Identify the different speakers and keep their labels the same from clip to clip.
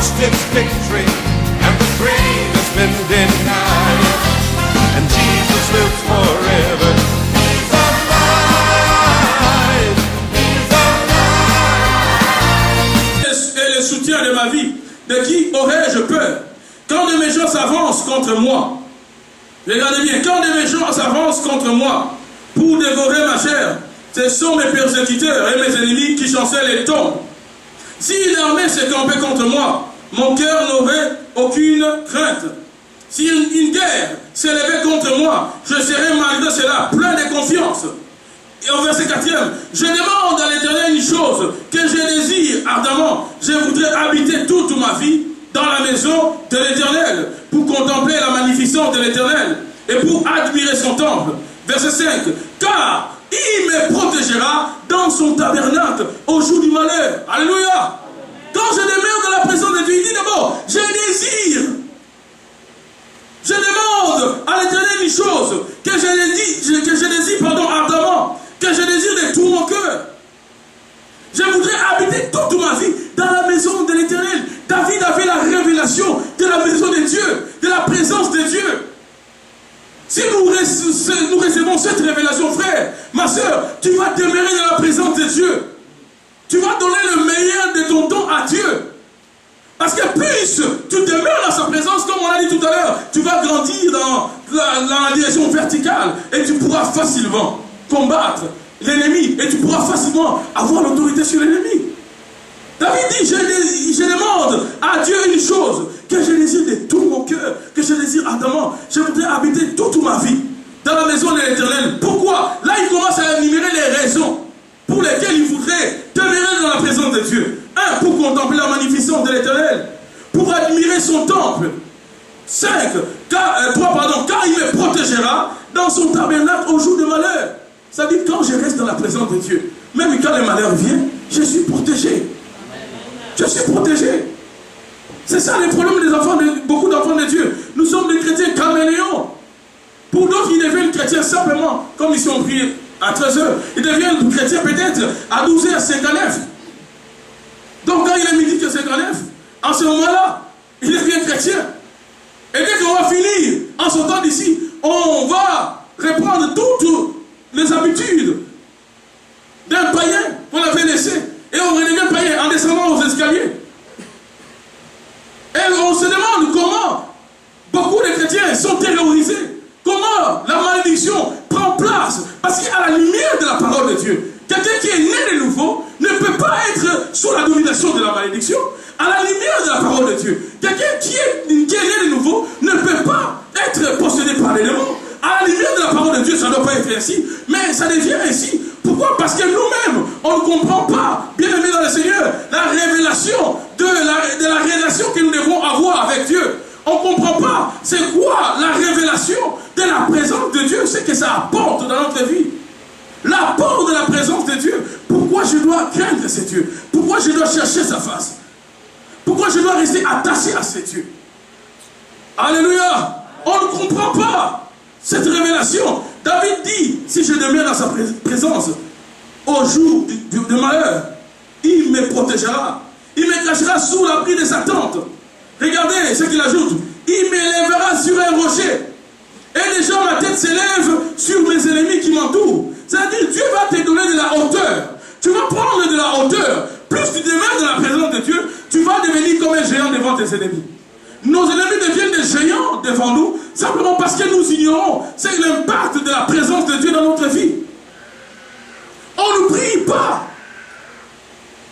Speaker 1: lost its victory, and the grave has been denied. And Jesus lives forever. He's alive. He's alive.
Speaker 2: Et le soutien de ma vie, de qui aurais-je peur? Quand de méchants s'avancent contre moi, regardez bien, quand de méchants s'avancent contre moi pour dévorer ma chair, ce sont mes persécuteurs et mes ennemis qui chancellent et tombent. Si une armée s'est campée contre moi, mon cœur n'aurait aucune crainte. Si une guerre s'élevait contre moi, je serais malgré cela plein de confiance. Et au verset 4e, je demande à l'Éternel une chose que je désire ardemment. Je voudrais habiter toute ma vie dans la maison de l'Éternel pour contempler la magnificence de l'Éternel et pour admirer son temple. Verset 5, car il me protégera dans son tabernacle au jour du malheur. Alléluia. Quand je demeure dans la présence de Dieu, il dit d'abord, je désire. Je demande à l'Éternel une chose que je désire ardemment, que je désire de tout mon cœur. Je voudrais habiter toute ma vie dans la maison de l'Éternel. David avait la révélation de la maison de Dieu, de la présence de Dieu. Si nous recevons cette révélation, frère, ma soeur, tu vas demeurer dans la présence de Dieu. Tu vas donner le meilleur de ton temps à Dieu. Parce que plus tu demeures dans sa présence, comme on a dit tout à l'heure, tu vas grandir dans la direction verticale et tu pourras facilement combattre l'ennemi et tu pourras facilement avoir l'autorité sur l'ennemi. David dit, je demande à Dieu une chose, que je désire de tout mon cœur, que je désire ardemment. Je voudrais habiter toute ma vie dans la maison de l'Éternel. Pourquoi? Là, il commence à énumérer les raisons pour lesquelles il voudrait demeurer dans la présence de Dieu. 1, pour contempler la magnificence de l'Éternel, pour admirer son temple. 3, car il me protégera dans son tabernacle au jour de malheur. Ça dit, quand je reste dans la présence de Dieu, même quand le malheur vient, je suis protégé. Je suis protégé. C'est ça le problème des enfants, beaucoup d'enfants de Dieu. Nous sommes des chrétiens caméléons. Pour d'autres, ils deviennent chrétiens simplement, comme ils sont priés à 13h. Ils deviennent chrétiens peut-être à 12h59. Donc quand il est midi que 59, en ce moment-là, il devient chrétien. Et dès qu'on va finir, en sortant d'ici, on va reprendre toutes les habitudes d'un païen qu'on avait laissé. Et on redevient païen en descendant aux escaliers. Et on se demande comment beaucoup de chrétiens sont terrorisés. Comment la malédiction prend place. Parce qu'à la lumière de la parole de Dieu, quelqu'un qui est né de nouveau ne peut pas être sous la domination de la malédiction. À la lumière de la parole de Dieu, quelqu'un qui est né de nouveau ne peut pas être possédé par les démons. À la lumière de la parole de Dieu, ça ne doit pas être ainsi. Mais ça devient ainsi. Pourquoi? Parce que nous-mêmes, on ne comprend pas, bien aimé dans le Seigneur, la révélation de la relation que nous devons avoir avec Dieu. On ne comprend pas c'est quoi la révélation de la présence de Dieu, ce que ça apporte dans notre vie. L'apport de la présence de Dieu. Pourquoi je dois craindre ce Dieu? Pourquoi je dois chercher sa face? Pourquoi je dois rester attaché à ce Dieu? Alléluia! On ne comprend pas cette révélation. David dit, si je demeure dans sa présence, au jour de malheur, il me protégera. Il me cachera sous l'abri de sa tente. Regardez ce qu'il ajoute. Il m'élèvera sur un rocher. Et déjà ma tête s'élève sur mes ennemis qui m'entourent. C'est-à-dire, Dieu va te donner de la hauteur. Tu vas prendre de la hauteur. Plus tu demeures dans la présence de Dieu, tu vas devenir comme un géant devant tes ennemis. Nos ennemis deviennent des géants devant nous, simplement parce que nous ignorons. C'est l'impact de la présence de Dieu dans notre vie. On ne prie pas.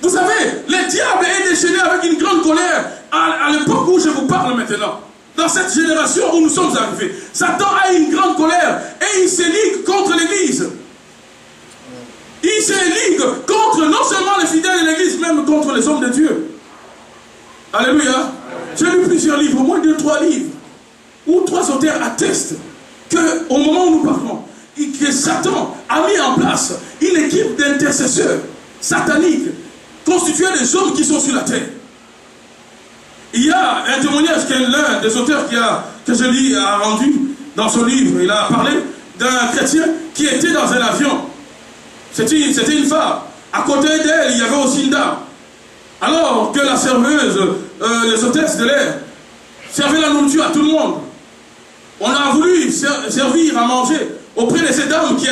Speaker 2: Vous savez, le diable est déchaîné avec une grande colère à l'époque où je vous parle maintenant. Dans cette génération où nous sommes arrivés, Satan a une grande colère et il se ligue contre l'Église. Il se ligue contre non seulement les fidèles de l'Église, même contre les hommes de Dieu. Alléluia. J'ai lu plusieurs livres, au moins 2-3 livres, où 3 auteurs attestent qu'au moment où nous parlons, que Satan a mis en place une équipe d'intercesseurs sataniques constituée des hommes qui sont sur la terre. Il y a un témoignage que l'un des auteurs que je lis a rendu dans son livre. Il a parlé d'un chrétien qui était dans un avion. C'était une femme. À côté d'elle, il y avait aussi une dame. Alors que la serveuse les hôtesses de l'air servaient la nourriture à tout le monde. On a voulu servir à manger auprès de ces dames qui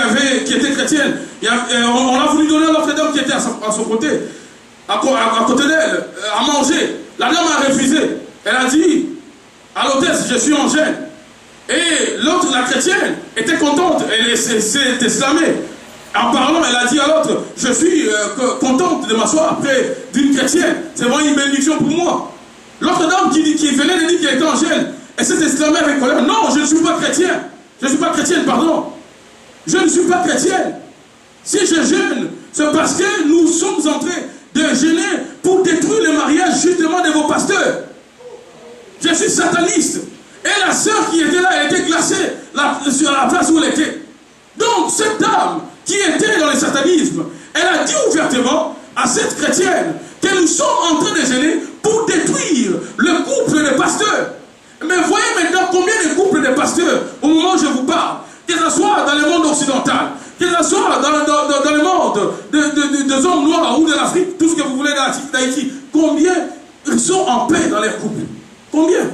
Speaker 2: étaient chrétiennes. On a voulu donner à l'autre dame qui était à son côté, à côté d'elle, à manger. La dame a refusé. Elle a dit à l'hôtesse, je suis en gêne. Et l'autre, la chrétienne, était contente. Elle s'est exclamée. En parlant, elle a dit à l'autre, je suis contente de m'asseoir après d'une chrétienne. C'est vraiment une bénédiction pour moi. L'autre dame qui venait de dire qu'elle était en gêne, elle s'est exclamée avec colère. Non, je ne suis pas chrétien. Je ne suis pas chrétienne, pardon. Je ne suis pas chrétienne. Si je jeûne, c'est parce que nous sommes en train de jeûner pour détruire le mariage justement de vos pasteurs. Je suis sataniste. Et la sœur qui était là, elle était glacée sur la place où elle était. Donc, cette dame qui était dans le satanisme, elle a dit ouvertement à cette chrétienne que nous sommes en train de jeûner pour détruire le couple de pasteurs. Mais voyez maintenant combien de couples de pasteurs, au moment où je vous parle, que ce soit dans le monde occidental, que ce soit dans le monde des hommes noirs ou de l'Afrique, tout ce que vous voulez d'Haïti, combien ils sont en paix dans les couples? Combien?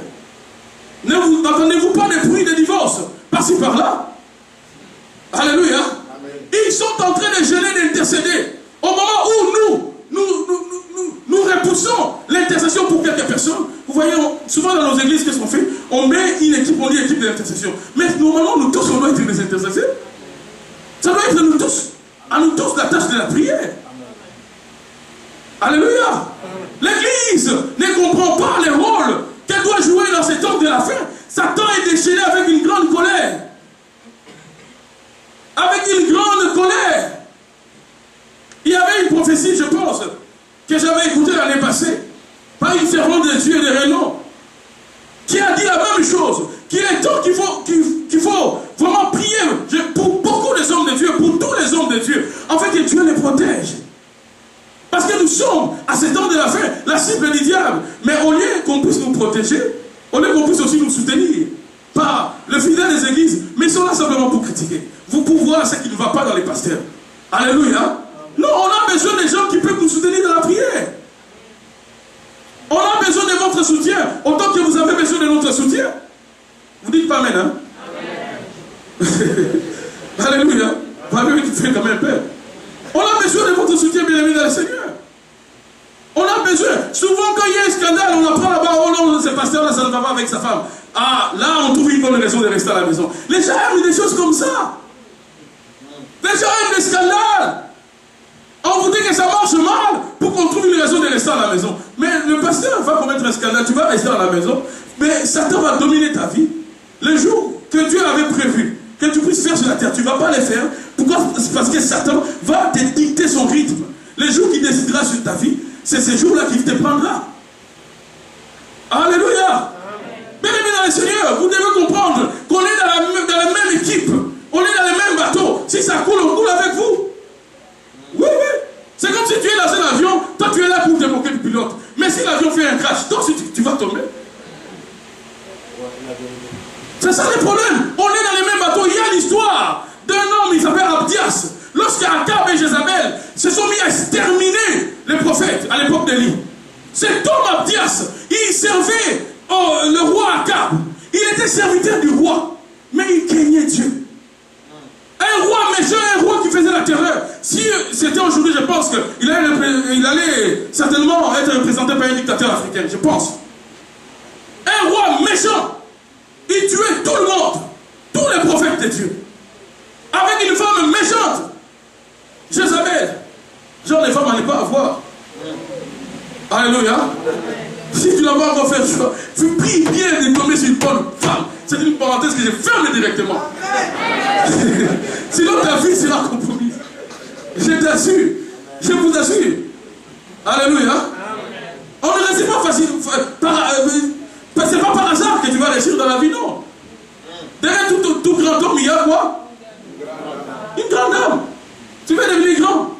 Speaker 2: N'entendez-vous pas des bruits de divorce par-ci par-là? Alléluia. Amen. Ils sont en train de jeûner, d'intercéder. Au moment où nous repoussons l'intercession pour quelques personnes, vous voyez, souvent dans nos églises, qu'est-ce qu'on fait? On met une équipe, on dit équipe d'intercession. Mais normalement, nous tous, on doit être des intercesseurs. Ça doit être nous tous. À nous tous la tâche de la prière. Alléluia. L'église ne comprend pas les rôles qu'elle doit jouer dans cet temps de la fin. Satan est déchaîné avec une grande colère. Avec une grande colère. Il y avait une prophétie, je pense, que j'avais écoutée l'année passée, par une servante de Dieu de renom, qui a dit la même chose, qu'il est temps qu'il faut vraiment prier pour beaucoup des hommes de Dieu, pour tous les hommes de Dieu, afin que Dieu les protège. Parce que nous sommes, à ce temps de la fin, la cible du diable. Mais au lieu qu'on puisse nous protéger, au lieu qu'on puisse aussi nous soutenir par le fidèle des églises, mais ils sont là simplement pour critiquer. Vous pouvez voir ce qui ne va pas dans les pasteurs. Alléluia. Non, on a besoin des gens qui peuvent nous soutenir dans la prière. On a besoin de votre soutien, autant que vous avez besoin de notre soutien. Vous dites pas amen, hein? Amen. Alléluia. Amen, qui fait quand même peur. On a besoin de votre soutien, bien-aimé dans le Seigneur. On a besoin. Souvent, quand il y a un scandale, on apprend là-bas, oh non, ce pasteur-là, ça ne va pas avec sa femme. Ah, là, on trouve une bonne raison de rester à la maison. Les gens aiment des choses comme ça. Les gens aiment des scandales. On vous dit que ça marche mal pour qu'on trouve une raison de rester à la maison. Mais le pasteur va commettre un scandale, tu vas rester à la maison, mais Satan va dominer ta vie. Le jour que Dieu avait prévu que tu puisses faire sur la terre, tu ne vas pas le faire. Pourquoi? Parce que Satan va te dicter son rythme. Le jour qu'il décidera sur ta vie, c'est ce jour-là qu'il te prendra. Alléluia. Bien-aimés dans le Seigneur, vous devez comprendre qu'on est dans la même équipe. On est dans le même bateau. Si ça coule, on coule avec vous. Oui, oui. C'est comme si tu es dans un avion, toi tu es là pour te moquer du pilote. Mais si l'avion fait un crash, toi aussi tu vas tomber. C'est ça le problème. On est dans le même bateau. Il y a l'histoire d'un homme, il s'appelle Abdias. Lorsqu'Akab et Jézabel se sont mis à exterminer les prophètes à l'époque d'Élie. Cet homme Abdias, il servait le roi Akab. Il était serviteur du roi. Mais il craignait Dieu. Un roi méchant, un roi qui faisait la terreur. Si c'était aujourd'hui, je pense qu'il allait certainement être représenté par un dictateur africain, je pense. Un roi méchant. Il tuait tout le monde. Tous les prophètes de Dieu. Avec une femme méchante. Jézabel. Genre de femme à ne pas avoir. Alléluia. Si tu n'as pas encore fait le choix, tu pries bien de tomber sur une bonne femme. C'est une parenthèse que je ferme directement. Sinon ta vie sera compromise. Je t'assure. Je vous assure. Alléluia. On ne reste pas facile. C'est pas par hasard que tu vas réussir dans la vie, non. Derrière tout grand homme, il y a quoi? Une grande âme. Tu veux devenir grand.